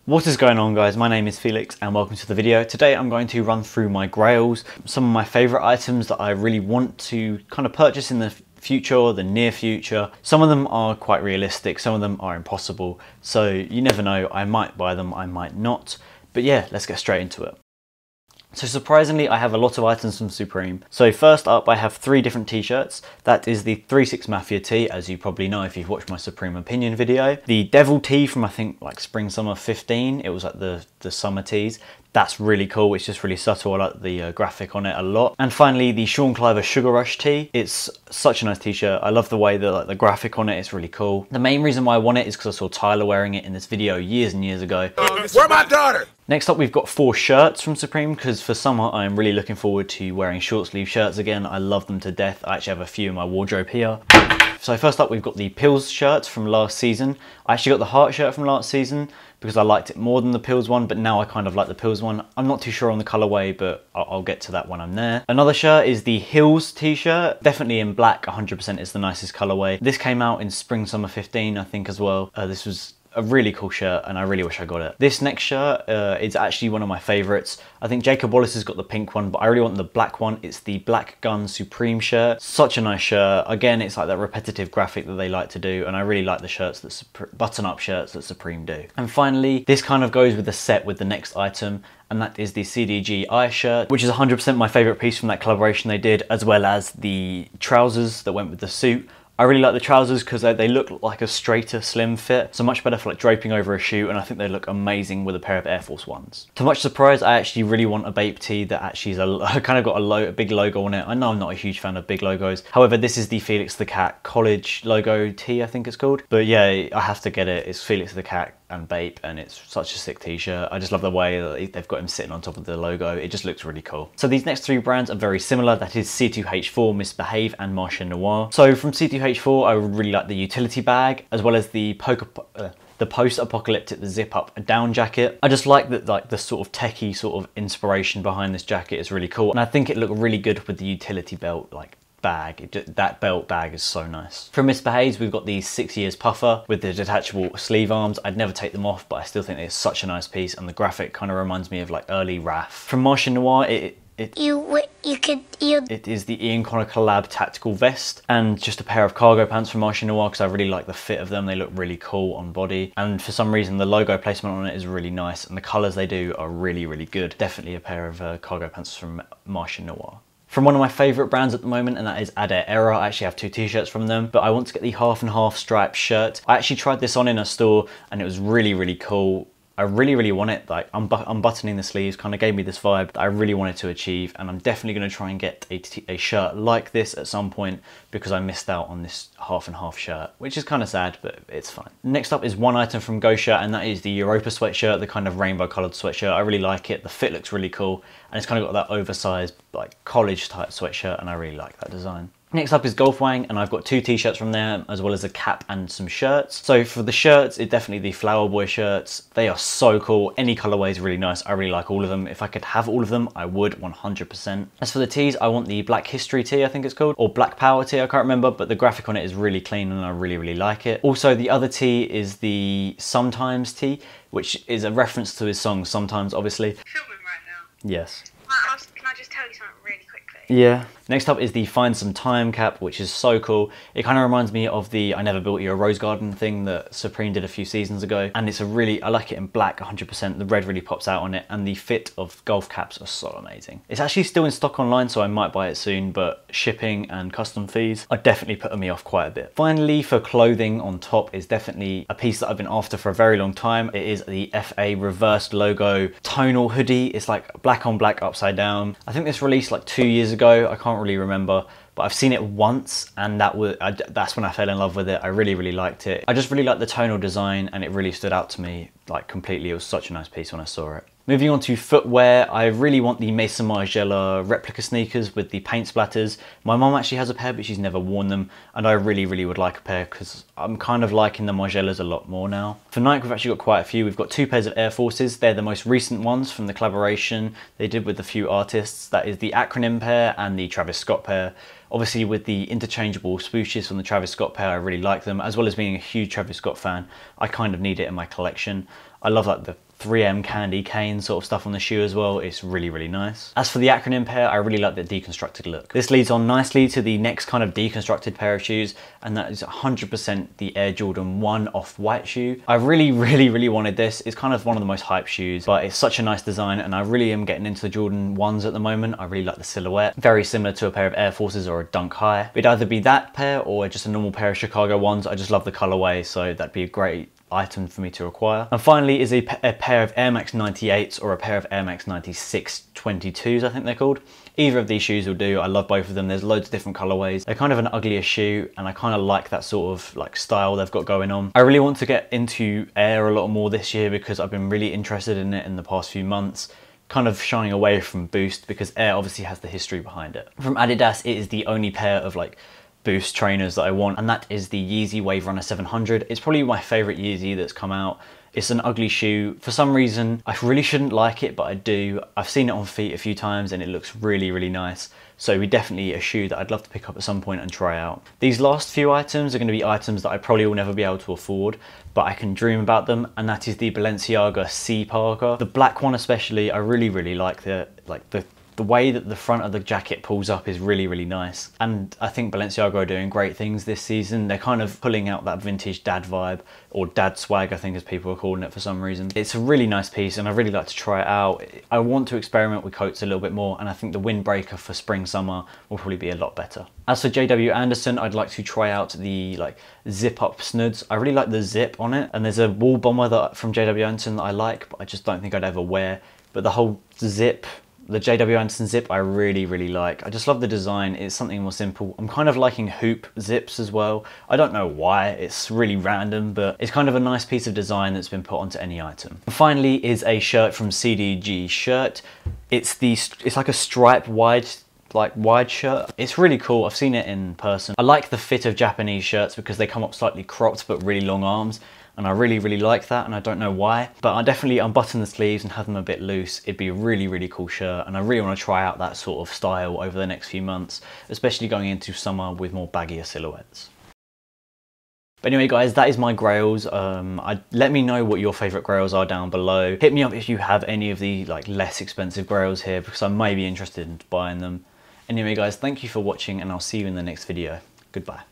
What is going on, guys? My name is Felix and welcome to the video. Today I'm going to run through my grails, some of my favorite items that I really want to kind of purchase in the future or the near future. Some of them are quite realistic, some of them are impossible, so you never know, I might buy them, I might not. But yeah, let's get straight into it. So surprisingly, I have a lot of items from Supreme. So first up, I have 3 different t-shirts. That is the 3-6 Mafia tee, as you probably know if you've watched my Supreme opinion video. The Devil tee from I think like spring summer 15, it was like the summer tees. That's really cool, it's just really subtle, I like the graphic on it a lot. And finally, the Sean Cliver Sugar Rush tee. It's such a nice t-shirt, I love the way that like, the graphic on it is really cool. The main reason why I want it is because I saw Tyler wearing it in this video years and years ago. Where's my daughter? Next up, we've got 4 shirts from Supreme, because for summer I'm really looking forward to wearing short sleeve shirts again. I love them to death. I actually have a few in my wardrobe here. So first up, we've got the Pills shirts from last season. I actually got the Heart shirt from last season because I liked it more than the Pills one, but now I kind of like the Pills one. I'm not too sure on the colorway, but I'll get to that when I'm there. Another shirt is the Hills t-shirt, definitely in black, 100% is the nicest colorway. This came out in spring summer 15, I think, as well. This was a really cool shirt and I really wish I got it. This next shirt is actually one of my favorites. I think Jacob Wallace has got the pink one, but I really want the black one. It's the Black Gun Supreme shirt. Such a nice shirt. Again, it's like that repetitive graphic that they like to do, and I really like the shirts that button-up shirts that Supreme do. And finally, this kind of goes with the set with the next item, and that is the CDG Eye shirt, which is 100% my favorite piece from that collaboration they did, as well as the trousers that went with the suit. I really like the trousers because they look like a straighter, slim fit, so much better for like draping over a shoe, and I think they look amazing with a pair of Air Force Ones. To much surprise, I actually really want a Bape tee that actually is kind of got a big logo on it. I know I'm not a huge fan of big logos. However, this is the Felix the Cat college logo tee, I think it's called. But yeah, I have to get it. It's Felix the Cat and Bape, and it's such a sick t-shirt. I just love the way that they've got him sitting on top of the logo. It just looks really cool. So these next 3 brands are very similar. That is C2H4, Misbehave, and Marche Noir. So from C2H4, I really like the utility bag, as well as the post-apocalyptic zip-up down jacket. I just like that, like the sort of techie sort of inspiration behind this jacket is really cool, and I think it looked really good with the utility belt like bag. That belt bag is so nice. From Misbehaves, we've got the 6 years puffer with the detachable sleeve arms. I'd never take them off, but I still think it's such a nice piece, and the graphic kind of reminds me of like early RAF. From Marche Noir, it is the Ian Connor collab tactical vest and just a pair of cargo pants from Marche Noir because I really like the fit of them. They look really cool on body, and for some reason the logo placement on it is really nice, and the colors they do are really, really good. Definitely a pair of cargo pants from Marche Noir. From one of my favorite brands at the moment, and that is Adair Era. I actually have 2 t-shirts from them, but I want to get the half and half striped shirt. I actually tried this on in a store and it was really, really cool. I really, really want it. Like unbuttoning the sleeves kind of gave me this vibe that I really wanted to achieve, and I'm definitely going to try and get a shirt like this at some point because I missed out on this half and half shirt, which is kind of sad, but it's fine. Next up is one item from Gosha, and that is the Europa sweatshirt, the kind of rainbow coloured sweatshirt. I really like it. The fit looks really cool, and it's kind of got that oversized like college type sweatshirt, and I really like that design. Next up is Golf Wang, and I've got 2 t-shirts from there, as well as a cap and some shirts. So for the shirts, it's definitely the Flower Boy shirts. They are so cool. Any colorway is really nice. I really like all of them. If I could have all of them, I would 100%. As for the tees, I want the Black History tee, I think it's called, or Black Power tee, I can't remember, but the graphic on it is really clean and I really, really like it. Also, the other tee is the Sometimes tee, which is a reference to his song Sometimes, obviously. Filming right now. Yes. Can I just tell you something really quickly? Yeah. Next up is the Find Some Time cap, which is so cool. It kind of reminds me of the I Never Built You a Rose Garden thing that Supreme did a few seasons ago. And it's I like it in black 100%. The red really pops out on it, and the fit of golf caps are so amazing. It's actually still in stock online, so I might buy it soon, but shipping and custom fees are definitely putting me off quite a bit. Finally, for clothing on top is definitely a piece that I've been after for a very long time. It is the FA reversed logo tonal hoodie. It's like black on black upside down. I think this released like 2 years ago. I can't really remember, but I've seen it once, and that's when I fell in love with it. I really, really liked it. I just really liked the tonal design, and it really stood out to me like completely. It was such a nice piece when I saw it. Moving on to footwear, I really want the Maison Margiela replica sneakers with the paint splatters. My mum actually has a pair, but she's never worn them, and I really, really would like a pair because I'm kind of liking the Margielas a lot more now. For Nike, we've actually got quite a few. We've got 2 pairs of Air Forces. They're the most recent ones from the collaboration they did with a few artists. That is the Acronym pair and the Travis Scott pair. Obviously with the interchangeable swooshes from the Travis Scott pair, I really like them. As well as being a huge Travis Scott fan, I kind of need it in my collection. I love like the 3M candy cane sort of stuff on the shoe as well. It's really, really nice. As for the acronym pair, I really like the deconstructed look. This leads on nicely to the next kind of deconstructed pair of shoes, and that is 100% the Air Jordan 1 off-white shoe. I really wanted this. It's kind of one of the most hyped shoes, but it's such a nice design, and I really am getting into the Jordan 1s at the moment. I really like the silhouette. Very similar to a pair of Air Forces or a Dunk High. It'd either be that pair or just a normal pair of Chicago 1s. I just love the colorway, so that'd be a great item for me to acquire. And finally is a pair of Air Max 98s or a pair of Air Max 96 22s, I think they're called. Either of these shoes will do. I love both of them. There's loads of different colorways. They're kind of an uglier shoe, and I kind of like that sort of like style they've got going on. I really want to get into Air a lot more this year because I've been really interested in it in the past few months, kind of shying away from Boost because Air obviously has the history behind it. From Adidas, it is the only pair of like Boost trainers that I want, and that is the Yeezy Wave Runner 700. It's probably my favorite Yeezy that's come out. It's an ugly shoe. For some reason, I really shouldn't like it, but I do. I've seen it on feet a few times and it looks really nice. So we definitely a shoe that I'd love to pick up at some point and try out. These last few items are going to be items that I probably will never be able to afford, but I can dream about them, and that is the Balenciaga Sea Parker. The black one especially, I really like the way that the front of the jacket pulls up is really nice. And I think Balenciaga are doing great things this season. They're kind of pulling out that vintage dad vibe, or dad swag, I think as people are calling it for some reason. It's a really nice piece and I really like to try it out. I want to experiment with coats a little bit more, and I think the windbreaker for spring summer will probably be a lot better. As for JW Anderson, I'd like to try out the like zip up snuds. I really like the zip on it, and there's a wall bomber from JW Anderson that I like, but I just don't think I'd ever wear. But the whole zip, the JW Anderson zip, I really like. I just love the design. It's something more simple. I'm kind of liking hoop zips as well. I don't know why, it's really random, but it's kind of a nice piece of design that's been put onto any item. And finally is a shirt from CDG Shirt. It's like a stripe wide shirt. It's really cool. I've seen it in person. I like the fit of Japanese shirts because they come up slightly cropped but really long arms, and I really like that, and I don't know why, but I definitely unbutton the sleeves and have them a bit loose. It'd be a really cool shirt, and I really want to try out that sort of style over the next few months, especially going into summer with more baggier silhouettes. But anyway guys, that is my grails. Let me know what your favorite grails are down below. Hit me up if you have any of the like less expensive grails here, because I may be interested in buying them. Anyway guys, thank you for watching, and I'll see you in the next video. Goodbye.